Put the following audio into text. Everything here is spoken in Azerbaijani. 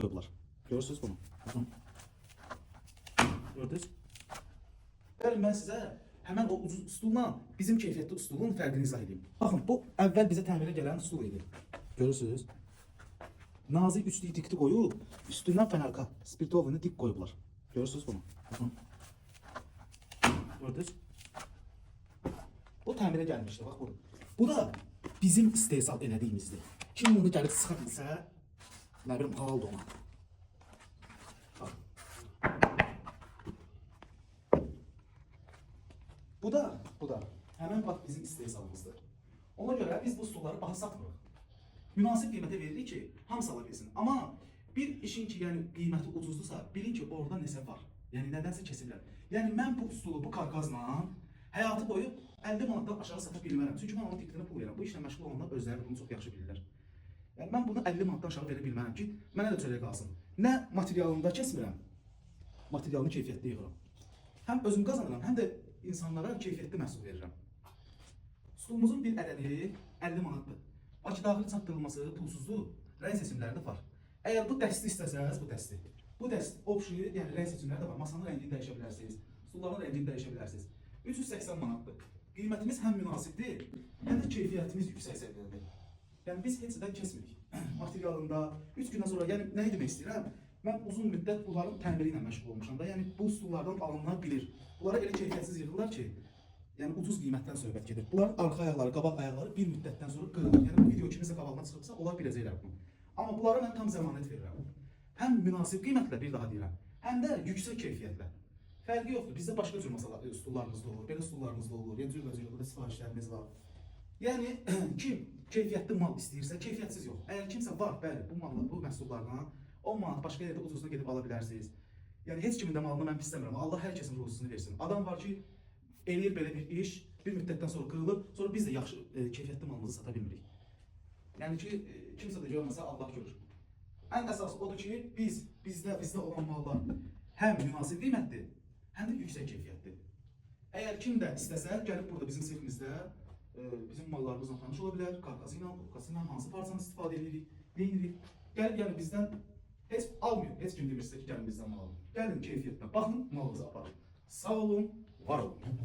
koydular. Görürsünüz bunu. Gördünüz? Gəlin mən sizə həmən o ucuz üsulla bizim keyfiyyətli üsulun fərqini izah edeyim. Baxın, bu əvvəl bizə təmirə gələn üsul idi. Görürsünüz? Nazik üstlüyü dikti koyup üstünden fenarka spirtovunu dik koyublar. Görürsünüz bunu. Gördünüz? O təmirə gəlmişdi, bax bu. Bu da bizim istehsal elədiyimizdir. Kim bunu gəlib sıxa bilsə, nə bilim, halal ona. Bu da həmən bax bizim istehsalımızdır. Ona görə biz bu stolları baha satmırıq. Münasib qiymətə veririk ki, hamısı ala bilsin. Amma bir işin ki, yəni qiyməti ucuzdursa, bilin ki, orada nəsə var. Yəni nədənsə kesiblər. Yəni mən bu stolu bu karkazla həyatı boyu 50 manatdan aşağı sata bilmərəm. Çünki mən onun tiktinə pul verirəm. Bu işlə məşğul olanlar özləri bunu çox yaxşı bilirlər. Yəni mən bunu 50 manatdan aşağı verə bilmərəm ki, mənə də çörək qalsın. Nə materialında kesmirəm, materialını keyfiyyətli yığıram. Həm özüm qazanıram, həm də insanlara keyfiyyətli məhsul verirəm. Stolumuzun bir ədədi 50 manatdır. Bakı daxili çatdırılması pulsuzdur, rəng seçimləri də var. Əgər bu dəsti istəsəniz, bu dəst option, yəni rəng seçimləri də var. Masanın rəngini dəyişə bilərsiniz, stolların rəngini dəyişə bilərsiniz. 380 manatdır. Qiymətimiz həm münasibdir, həm də keyfiyyətimiz yüksək səviyyədir. Yəni biz heç nədən kesmirik. Materialında 3 gündən sonra, yəni nə demək istəyirəm? Mən uzun müddət bunların təmiri ilə məşğul olmuşam da, yəni bu stollardan alınlar bilir. Bunlara elə keyfiyyətsiz yığırlar ki, yəni ucuz qiymətdən söhbət gedir. Bunların arxa ayaqları, qabaq ayaqları bir müddətdən sonra qırılır. Yəni bu video kimisə qabağına çıxıbsa, onlar biləcəklər bunu. Amma bunlara mən tam zəmanət verirəm. Həm münasib qiymətlə, bir daha deyirəm, həm də yüksək keyfiyyətlə. Fərqi yoxdur. Bizdə başqa cür stollarımız da olur, belə stollarımız da olur, yəni cürbəcür burada sifarişlərimiz var. Yəni kim keyfiyyətli mal istəyirsə, keyfiyyətsiz yox. Əgər kimsə var, bəli, bu mallar, bu məhsullardan 10 manat başqa yerdə ucuzuna gedib ala bilərsiniz. Yəni heç kimin də malını mən pis istəmirəm. Allah hər kəsin ruzusunu versin. Adam var ki, eləyir belə bir iş, bir müddətdən sonra qırılır, sonra biz də yaxşı keyfiyyətli malımızı sata bilmirik. Yəni ki, kimsə də görməsə Allah görür. Ən əsas odur ki, bizdə olan mallar həm münasib qiymətli, həm də yüksək keyfiyyətli. Əgər kim də istəsə, gəlib burada bizim sirkimizdə bizim mallarımızla tanış ola bilər, karkası ilə, orkası ilə, hansı parçanı istifadə edirik, neyinirik. Gəlib yəni bizdən heç almıyor, heç kim demirsə ki, gəlin bizdən mal alın. Gəlin keyfiyyətlə, baxın, malınızı aparın. Sağ olun, var olun.